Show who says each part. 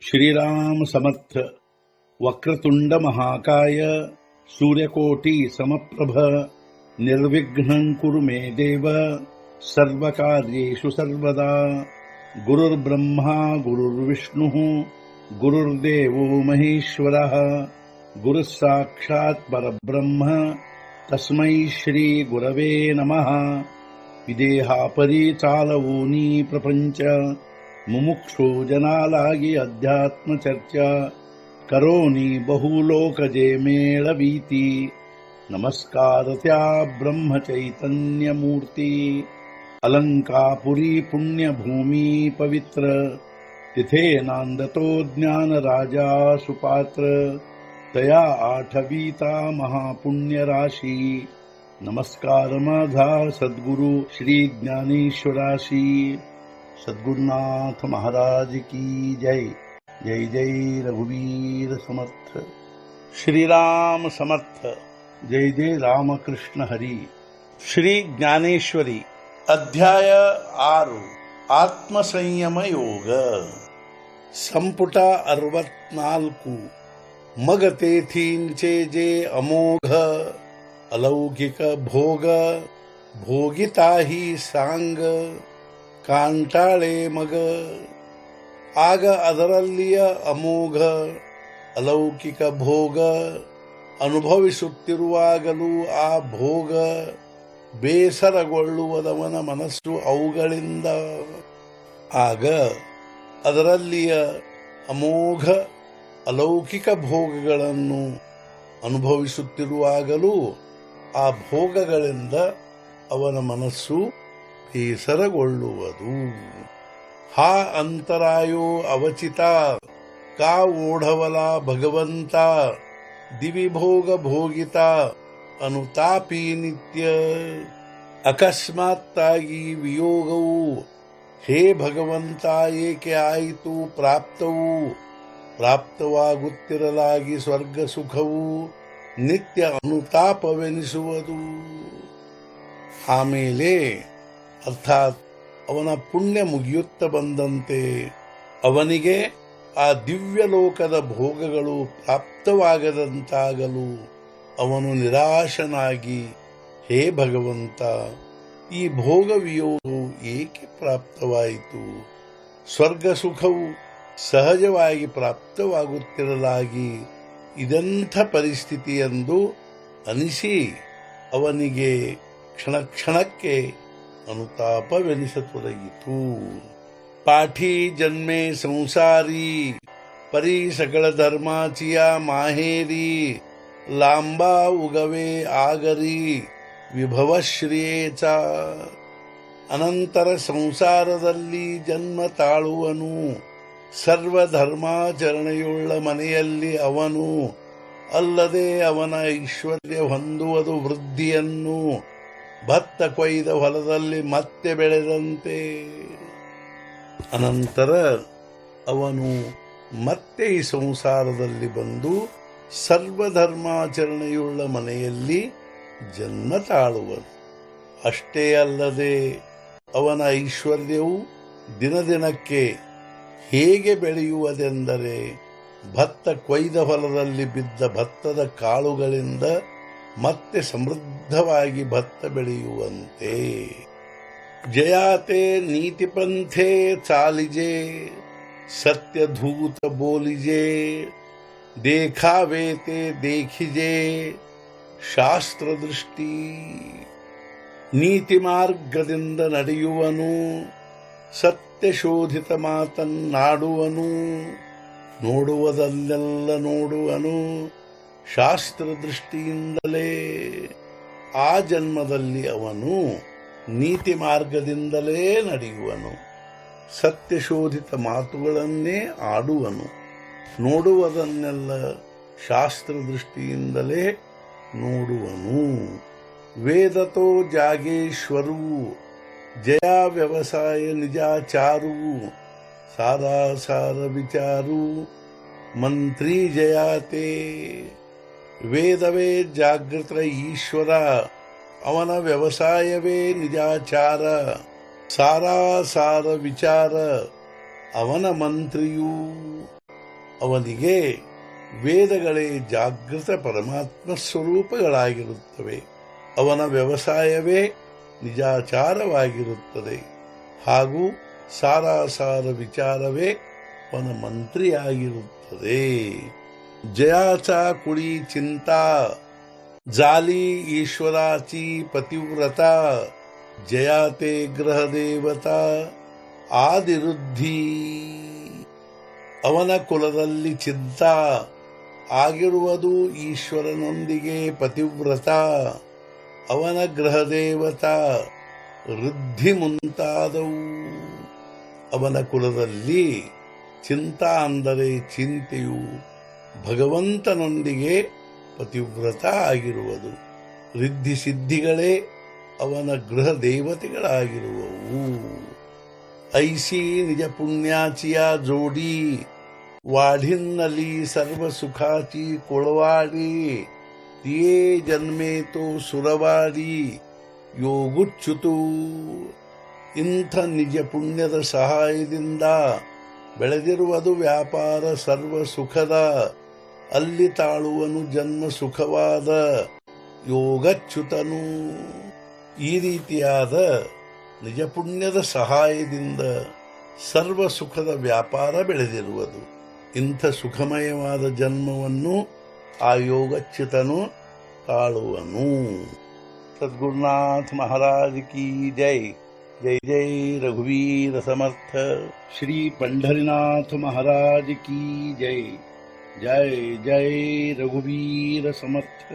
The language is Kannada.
Speaker 1: श्रीराम समर्थ. वक्रतुंड महाकाय सूर्यकोटि समप्रभ निर्विघ्नं कुरु मे देव सर्वकार्येषु सर्वदा. गुरुर्ब्रह्मा गुरुर्विष्णुः गुरुर्देवो महेश्वरः गुरुः साक्षात् परब्रह्म तस्मै श्री गुरवे नमः. ವಿದೇಹಾಪರಿ ಚಾಲವೂನಿ ಪ್ರಪಂಚ ಮುಮುಕ್ಷು ಜನಾಲಾಗಿ ಅಧ್ಯಾತ್ಮ ಚರ್ಚಾ ಕರೋನಿ ಬಹುಲೋಕಜೆ ಮೇಳವೀತಿ. ನಮಸ್ಕಾರತ್ಯಾ ಬ್ರಹ್ಮ ಚೈತನ್ಯ ಮೂರ್ತಿ ಅಲಂಕಾಪುರಿ ಪುಣ್ಯ ಭೂಮಿ ಪವಿತ್ರ ತಿಥೇ ನಾಂದತೋ ಜ್ಞಾನ ರಾಜಾ ಸುಪಾತ್ರ ತಯಾ ಆಠವೀತಾ ಮಹಾಪುಣ್ಯ ರಾಶಿ. नमस्कार माझा सद्गुरु श्री ज्ञानेश्वराशी. सद्गुरुनाथ महाराज की जय. जय जय रघुवीर समर्थ. श्रीराम समर्थ. जय जय रामकृष्ण हरी. श्री ज्ञानेश्वरी अध्याय 6 ಆತ್ಮಸಂಯಮ ಯೋಗ. ಸಂಪುಟ 64. मग तेथींचे जे अमोघ अलौकिक भोग भोगिताही सांग ಕಾಂಟಾಳೆ ಮಗ. ಆಗ ಅದರಲ್ಲಿಯ ಅಮೋಘ ಅಲೌಕಿಕ ಭೋಗ ಅನುಭವಿಸುತ್ತಿರುವಾಗಲೂ ಆ ಭೋಗ ಬೇಸರಗೊಳ್ಳುವುದವನ ಮನಸ್ಸು ಅವುಗಳಿಂದ. ಆಗ ಅದರಲ್ಲಿಯ ಅಮೋಘ ಅಲೌಕಿಕ ಭೋಗಗಳನ್ನು ಅನುಭವಿಸುತ್ತಿರುವಾಗಲೂ ಆ ಭೋಗಗಳಿಂದ ಅವನ ಮನಸ್ಸು ಬೇಸರಗೊಳ್ಳುವುದು. ಹಾ ಅಂತರಾಯೋ ಅವಚಿತ ಕಾ ಓಢವಲ ಭಗವಂತ ದಿವಿಭೋಗ ಭೋಗಿತ ಅನುತಾಪಿ ನಿತ್ಯ. ಅಕಸ್ಮಾತ್ತಾಗಿ ವಿಯೋಗವು ಹೇ ಭಗವಂತ ಏಕೆ ಆಯಿತು ಪ್ರಾಪ್ತವು. ಪ್ರಾಪ್ತವಾಗುತ್ತಿರಲಾಗಿ ಸ್ವರ್ಗ ಸುಖವು ನಿತ್ಯ ಅನುತಾಪವೆನಿಸುವುದು. ಆಮೇಲೆ ಅರ್ಥಾತ್ ಅವನ ಪುಣ್ಯ ಮುಗಿಯುತ್ತ ಬಂದಂತೆ ಅವನಿಗೆ ಆ ದಿವ್ಯ ಲೋಕದ ಭೋಗಗಳು ಪ್ರಾಪ್ತವಾಗದಂತಾಗಲು ಅವನು ನಿರಾಶನಾಗಿ ಹೇ ಭಗವಂತ ಈ ಭೋಗ ವಿಯೋಗವು ಏಕೆ ಪ್ರಾಪ್ತವಾಯಿತು. ಸ್ವರ್ಗ ಸುಖವು ಸಹಜವಾಗಿ ಪ್ರಾಪ್ತವಾಗುತ್ತಿರಲಾಗಿ ಇದೆಂಥ ಪರಿಸ್ಥಿತಿ ಎಂದು ಅನಿಸಿ ಅವನಿಗೆ ಕ್ಷಣ ಕ್ಷಣಕ್ಕೆ ಅನುತಾಪವೆನಿಸತೊಡಗಿತು. ಪಾಠಿ ಜನ್ಮೆ ಸಂಸಾರಿ ಪರಿ ಸಕಲ ಧರ್ಮಾಚಿಯ ಮಾಹೇರಿ ಲಾಂಬಾ ಉಗವೇ ಆಗರಿ ವಿಭವಶ್ರಿಯೇಚ. ಅನಂತರ ಸಂಸಾರದಲ್ಲಿ ಜನ್ಮ ತಾಳುವನು. ಸರ್ವಧರ್ಮಾಚರಣೆಯುಳ್ಳ ಮನೆಯಲ್ಲಿ ಅವನು ಅಲ್ಲದೆ ಅವನ ಐಶ್ವರ್ಯ ಹೊಂದುವುದು ವೃದ್ಧಿಯನ್ನು ಭತ್ತ ಕೊಯ್ದ ಹೊಲದಲ್ಲಿ ಮತ್ತೆ ಬೆಳೆದಂತೆ. ಅನಂತರ ಅವನು ಮತ್ತೆ ಈ ಸಂಸಾರದಲ್ಲಿ ಬಂದು ಸರ್ವಧರ್ಮಾಚರಣೆಯುಳ್ಳ ಮನೆಯಲ್ಲಿ ಜನ್ಮ ತಾಳುವನು. ಅಷ್ಟೇ ಅಲ್ಲದೆ ಅವನ ಐಶ್ವರ್ಯವು ದಿನದಿನಕ್ಕೆ ಹೇಗೆ ಬೆಳೆಯುವುದೆಂದರೆ ಭತ್ತ ಕೊಯ್ದ ಹೊಲದಲ್ಲಿ ಬಿದ್ದ ಭತ್ತದ ಕಾಳುಗಳಿಂದ ಮತ್ತೆ ಸಮೃದ್ಧವಾಗಿ ಭತ್ತ ಬೆಳೆಯುವಂತೆ. ಜಯಾತೆ ನೀತಿಪಂಥೆ ಚಾಲಿಜೆ ಸತ್ಯಧೂತ ಬೋಲಿಜೆ ದೇಖಾವೇತೆ ದೇಖಿಜೆ ಶಾಸ್ತ್ರದೃಷ್ಟಿ. ನೀತಿ ಮಾರ್ಗದಿಂದ ನಡೆಯುವನು, ಸತ್ಯಶೋಧಿತ ಮಾತನ್ನಾಡುವನು, ನೋಡುವುದಲ್ಲೆಲ್ಲ ನೋಡುವನು ಶಾಸ್ತ್ರದೃಷ್ಟಿಯಿಂದಲೇ. ಆ ಜನ್ಮದಲ್ಲಿ ಅವನು ನೀತಿ ಮಾರ್ಗದಿಂದಲೇ ನಡೆಯುವನು, ಸತ್ಯಶೋಧಿತ ಮಾತುಗಳನ್ನೇ ಆಡುವನು, ನೋಡುವುದನ್ನೆಲ್ಲ ಶಾಸ್ತ್ರದೃಷ್ಟಿಯಿಂದಲೇ ನೋಡುವನು. ವೇದತೋ ಜಾಗೇಶ್ವರು ಜಯಾ ವ್ಯವಸಾಯ ನಿಜಾಚಾರು ಸಾರಾಸಾರ ವಿಚಾರು ಮಂತ್ರಿ ಜಯಾತೆ. ವೇದವೇ ಜಾಗೃತ ಈಶ್ವರ, ಅವನ ವ್ಯವಸಾಯವೇ ನಿಜಾಚಾರ, ಸಾರಾಸಾರ ವಿಚಾರ ಅವನ ಮಂತ್ರಿಯೂ. ಅವನಿಗೆ ವೇದಗಳೇ ಜಾಗೃತ ಪರಮಾತ್ಮ ಸ್ವರೂಪಗಳಾಗಿರುತ್ತವೆ. ಅವನ ವ್ಯವಸಾಯವೇ ನಿಜಾಚಾರವಾಗಿರುತ್ತದೆ. ಹಾಗೂ ಸಾರಾಸಾರ ವಿಚಾರವೇ ಅವನ ಮಂತ್ರಿಯಾಗಿರುತ್ತದೆ. ಜಯಾचा कुळी चिंता झाली ईश्वराची पतिव्रता, जयाते ಗ್ರಹದೇವತಾ ಆದಿರುದ್ಧಿ. ಅವನ ಕುಲದಲ್ಲಿ ಚಿಂತ ಆಗಿರುವುದು ಈಶ್ವರನೊಂದಿಗೆ ಪತಿವ್ರತ, ಅವನ ಗ್ರಹದೇವತಾ ವೃದ್ಧಿ ಮುಂತಾದವು. ಅವನ ಕುಲದಲ್ಲಿ ಚಿಂತ ಅಂದರೆ ಚಿಂತೆಯು ಭಗವಂತನೊಂದಿಗೆ ಪತಿವ್ರತ ಆಗಿರುವುದು. ರಿದ್ಧಿ ಸಿದ್ಧಿಗಳೇ ಅವನ ಗೃಹ ದೇವತೆಗಳಾಗಿರುವವು. ಐಸಿ ನಿಜ ಪುಣ್ಯಾಚಿಯ ಜೋಡಿ, वाढिन्नली सर्व सुखाची कोळवाडी, तिये जन्मे तो सुरवाडी ಯೋಗುಚ್ಯುತು. ಇಂಥ ನಿಜ ಪುಣ್ಯದ ಸಹಾಯದಿಂದ ಬೆಳೆದಿರುವುದು ವ್ಯಾಪಾರ ಸರ್ವ ಸುಖದ, ಅಲ್ಲಿ ತಾಳುವನು ಜನ್ಮ ಸುಖವಾದ ಯೋಗಚ್ಯುತನು. ಈ ರೀತಿಯಾದ ನಿಜ ಪುಣ್ಯದ ಸಹಾಯದಿಂದ ಸರ್ವ ಸುಖದ ವ್ಯಾಪಾರ ಬೆಳೆದಿರುವುದು. ಇಂಥ ಸುಖಮಯವಾದ ಜನ್ಮವನ್ನು ಆ ಯೋಗಚ್ಯುತನು ತಾಳುವನು. सद्गुरुनाथ महाराज की जय. जय जय रघुवीर समर्थ. श्री पंढरीनाथ महाराज की जय. जय जय रघुवीर समर्थ.